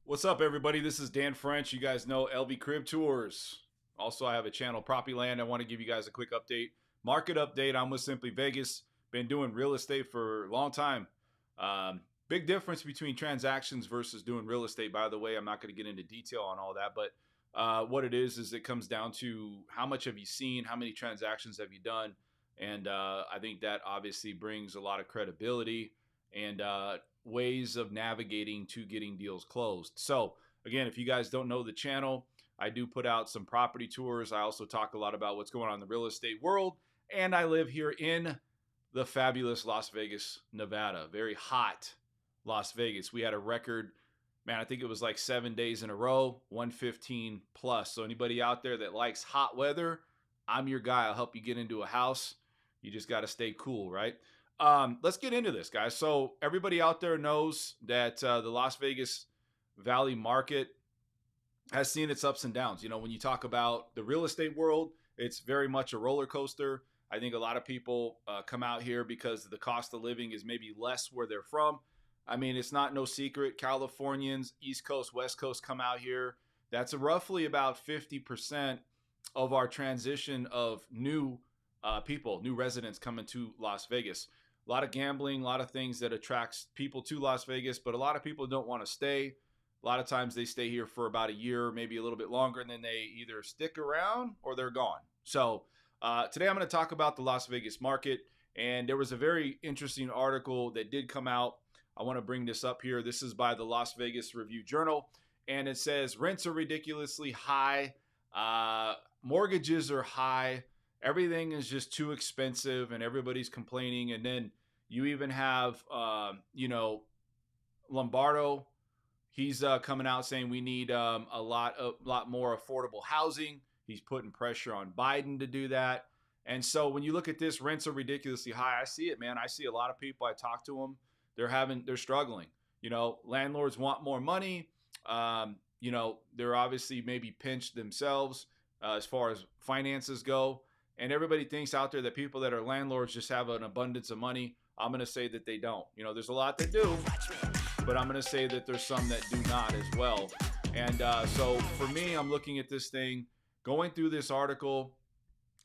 What's up, everybody? This is Dan French. You guys know LV Crib Tours. Also, I have a channel, Propyland. I want to give you guys a quick update. Market update. I'm with Simply Vegas. Been doing real estate for a long time. Big difference between transactions versus doing real estate, by the way. I'm not going to get into detail on all that, but what it is it comes down to how much have you seen, how many transactions have you done, and I think that obviously brings a lot of credibility and ways of navigating to getting deals closed. So again, if you guys don't know the channel, I do put out some property tours. I also talk a lot about what's going on in the real estate world, and I live here in the fabulous Las Vegas, Nevada. Very hot Las Vegas. We had a record, man, I think it was like 7 days in a row, 115 plus. So anybody out there that likes hot weather, I'm your guy. I'll help you get into a house. You just got to stay cool, right? Let's get into this, guys. So everybody out there knows that the Las Vegas Valley market has seen its ups and downs. You know, when you talk about the real estate world, it's very much a roller coaster. I think a lot of people come out here because the cost of living is maybe less where they're from. I mean, it's not no secret. Californians, East Coast, West Coast come out here. That's roughly about 50% of our transition of new people, new residents coming to Las Vegas. A lot of gambling, a lot of things that attracts people to Las Vegas, but a lot of people don't want to stay. A lot of times they stay here for about a year, maybe a little bit longer, and then they either stick around or they're gone. So today I'm going to talk about the Las Vegas market, and there was a very interesting article that did come out. I want to bring this up here. This is by the Las Vegas Review-Journal, and it says rents are ridiculously high, mortgages are high, everything is just too expensive, and everybody's complaining. And then you even have, Lombardo. He's coming out saying we need a lot more affordable housing. He's putting pressure on Biden to do that. And so when you look at this, rents are ridiculously high. I see it, man. I see a lot of people. I talk to them. They're struggling. You know, landlords want more money. They're obviously maybe pinched themselves as far as finances go. And everybody thinks out there that people that are landlords just have an abundance of money. I'm going to say that they don't. You know, there's a lot that do, but I'm going to say that there's some that do not as well. And so for me, I'm looking at this thing, going through this article.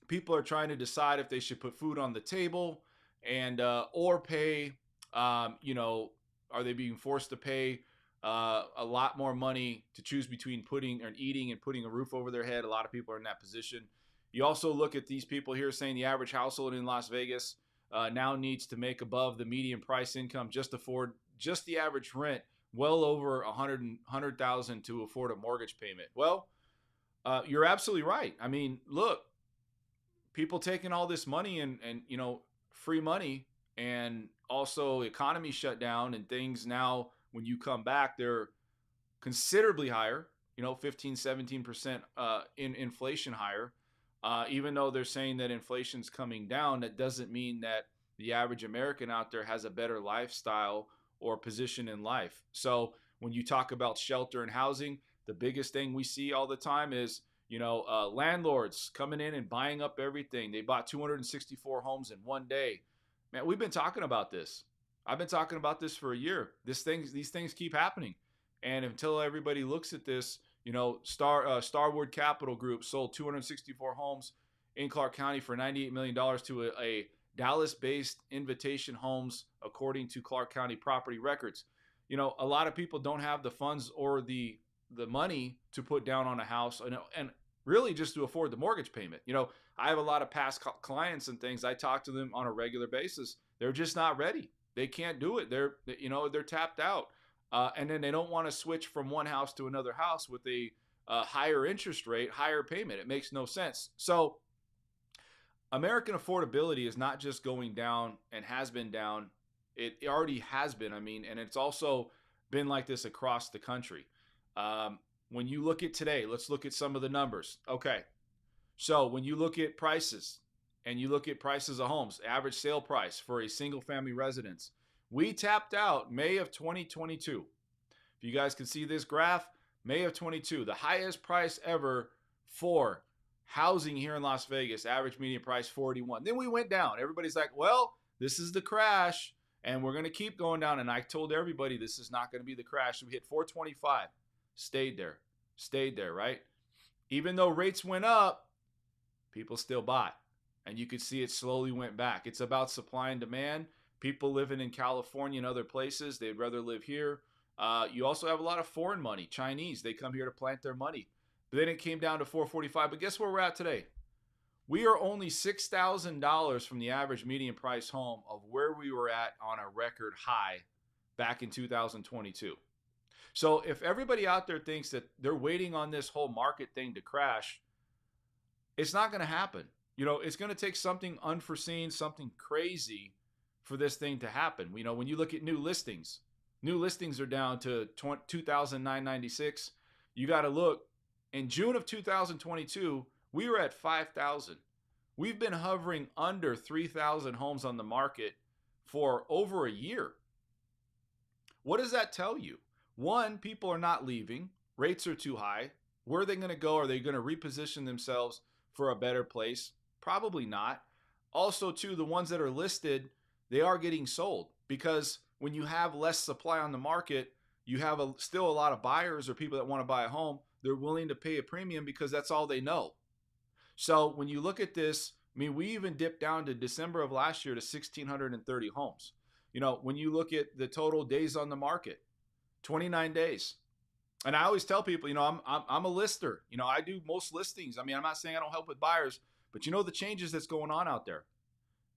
People are trying to decide if they should put food on the table and or pay. Are they being forced to pay a lot more money to choose between eating and putting a roof over their head? A lot of people are in that position. You also look at these people here saying the average household in Las Vegas now needs to make above the median price income just to afford just the average rent, well over $100,000 to afford a mortgage payment. Well, you're absolutely right. I mean, look, people taking all this money and free money, and also economy shut down and things now when you come back, they're considerably higher, 15, 17% in inflation higher. Even though they're saying that inflation's coming down, that doesn't mean that the average American out there has a better lifestyle or position in life. So when you talk about shelter and housing, the biggest thing we see all the time is, landlords coming in and buying up everything. They bought 264 homes in one day. Man, we've been talking about this. I've been talking about this for a year. These things keep happening. And until everybody looks at this, Starwood Capital Group sold 264 homes in Clark County for $98 million to a Dallas-based Invitation Homes, according to Clark County property records. A lot of people don't have the funds or the money to put down on a house and really just to afford the mortgage payment. I have a lot of past clients and things. I talk to them on a regular basis. They're just not ready. They can't do it. They're tapped out. And then they don't want to switch from one house to another house with a higher interest rate, higher payment. It makes no sense. So American affordability is not just going down and has been down. It already has been. And it's also been like this across the country. When you look at today, let's look at some of the numbers. Okay. So when you look at prices and you look at prices of homes, average sale price for a single family residence, we tapped out May of 2022. If you guys can see this graph, May of 22, the highest price ever for housing here in Las Vegas, average median price 41. Then we went down. Everybody's like, well, this is the crash. And we're going to keep going down. And I told everybody this is not going to be the crash. We hit 425, stayed there, right? Even though rates went up, people still bought. And you could see it slowly went back. It's about supply and demand. People living in California and other places, they'd rather live here. You also have a lot of foreign money, Chinese. They come here to plant their money. But then it came down to 445. But guess where we're at today? We are only $6,000 from the average median price home of where we were at on a record high back in 2022. So if everybody out there thinks that they're waiting on this whole market thing to crash, it's not going to happen. It's going to take something unforeseen, something crazy for this thing to happen. When you look at new listings are down to 2,996. You got to look. In June of 2022, we were at 5,000. We've been hovering under 3,000 homes on the market for over a year. What does that tell you? One, people are not leaving. Rates are too high. Where are they going to go? Are they going to reposition themselves for a better place? Probably not. Also, too, the ones that are listed, they are getting sold, because when you have less supply on the market, you have still a lot of buyers or people that want to buy a home. They're willing to pay a premium because that's all they know. So when you look at this, we even dipped down to December of last year to 1,630 homes. When you look at the total days on the market, 29 days. And I always tell people, I'm a lister. I do most listings. I'm not saying I don't help with buyers, but the changes that's going on out there.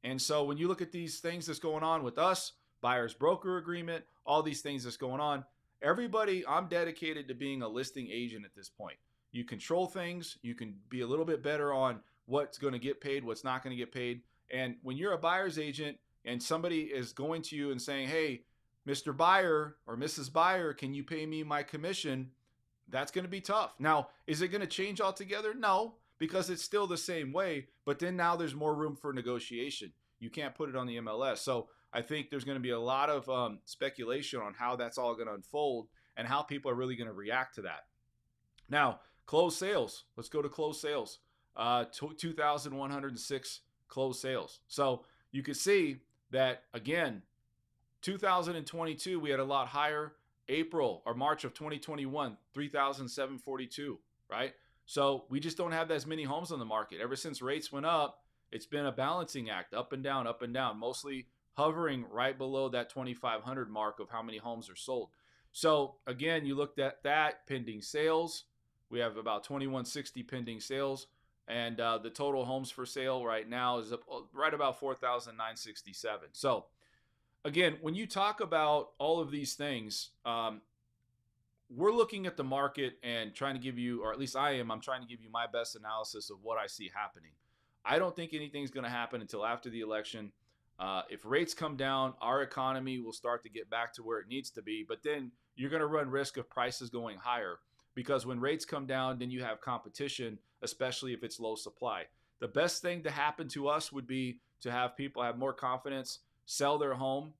And so when you look at these things that's going on with us, buyer's broker agreement, all these things that's going on, everybody, I'm dedicated to being a listing agent at this point. You control things. You can be a little bit better on what's going to get paid, what's not going to get paid. And when you're a buyer's agent and somebody is going to you and saying, hey, Mr. Buyer or Mrs. Buyer, can you pay me my commission? That's going to be tough. Now, is it going to change altogether? No, because it's still the same way. But then now there's more room for negotiation. You can't put it on the MLS. So I think there's going to be a lot of speculation on how that's all going to unfold and how people are really going to react to that. Now, closed sales. Let's go to closed sales. 2,106 closed sales. So you can see that, again, 2022, we had a lot higher. April or March of 2021, 3,742, right? So we just don't have as many homes on the market. Ever since rates went up, it's been a balancing act, up and down, mostly hovering right below that 2,500 mark of how many homes are sold. So again, you looked at that, pending sales. We have about 2,160 pending sales. And the total homes for sale right now is up right about 4,967. So again, when you talk about all of these things, we're looking at the market and trying to give you, or at least I'm trying to give you my best analysis of what I see happening. I don't think anything's going to happen until after the election. If rates come down, our economy will start to get back to where it needs to be. But then you're going to run risk of prices going higher, because when rates come down, then you have competition, especially if it's low supply. The best thing to happen to us would be to have people have more confidence, sell their home,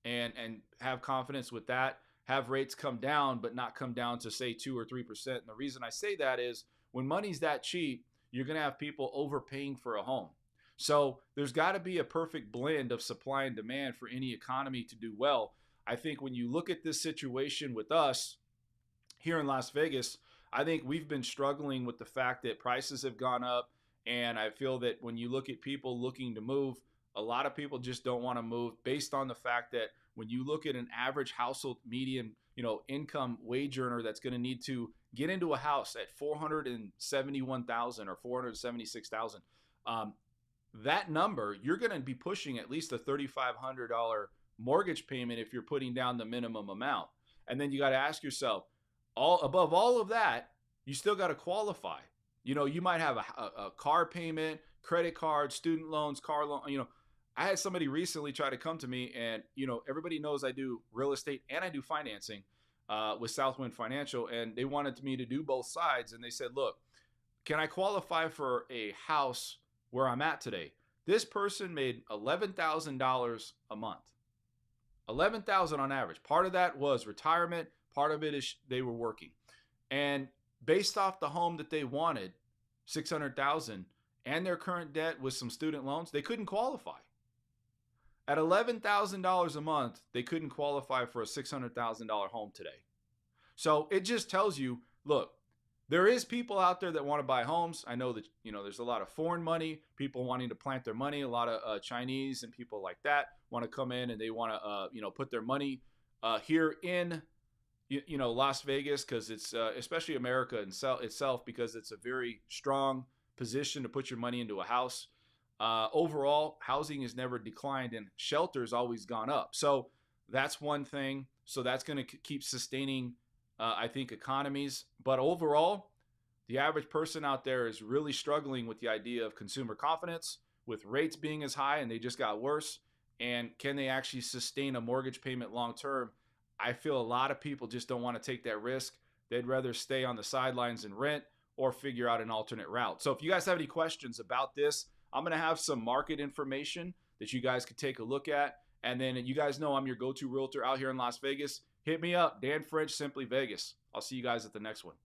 and have confidence with that, have rates come down, but not come down to say 2 or 3%. And the reason I say that is when money's that cheap, you're going to have people overpaying for a home. So there's got to be a perfect blend of supply and demand for any economy to do well. I think when you look at this situation with us here in Las Vegas, I think we've been struggling with the fact that prices have gone up. And I feel that when you look at people looking to move, a lot of people just don't want to move based on the fact that when you look at an average household median, income wage earner that's going to need to get into a house at $471,000 or $476,000, that number, you're going to be pushing at least a $3,500 mortgage payment if you're putting down the minimum amount. And then you got to ask yourself, above all of that, you still got to qualify. You might have a car payment, credit card, student loans, car loan. I had somebody recently try to come to me, and everybody knows I do real estate and I do financing with Southwind Financial, and they wanted me to do both sides. And they said, look, can I qualify for a house where I'm at today? This person made $11,000 a month, $11,000 on average. Part of that was retirement. Part of it is they were working, and based off the home that they wanted, $600,000, and their current debt with some student loans, they couldn't qualify. At $11,000 a month, they couldn't qualify for a $600,000 home today. So it just tells you, look, there is people out there that want to buy homes. I know that, there's a lot of foreign money, people wanting to plant their money. A lot of Chinese and people like that want to come in and they want to, put their money here in, Las Vegas, because it's especially America itself, because it's a very strong position to put your money into a house. Overall, housing has never declined and shelter's always gone up. So that's one thing. So that's going to keep sustaining, I think, economies. But overall, the average person out there is really struggling with the idea of consumer confidence, with rates being as high and they just got worse. And can they actually sustain a mortgage payment long term? I feel a lot of people just don't want to take that risk. They'd rather stay on the sidelines and rent or figure out an alternate route. So if you guys have any questions about this, I'm going to have some market information that you guys could take a look at. And then you guys know I'm your go-to realtor out here in Las Vegas. Hit me up, Dan French, Simply Vegas. I'll see you guys at the next one.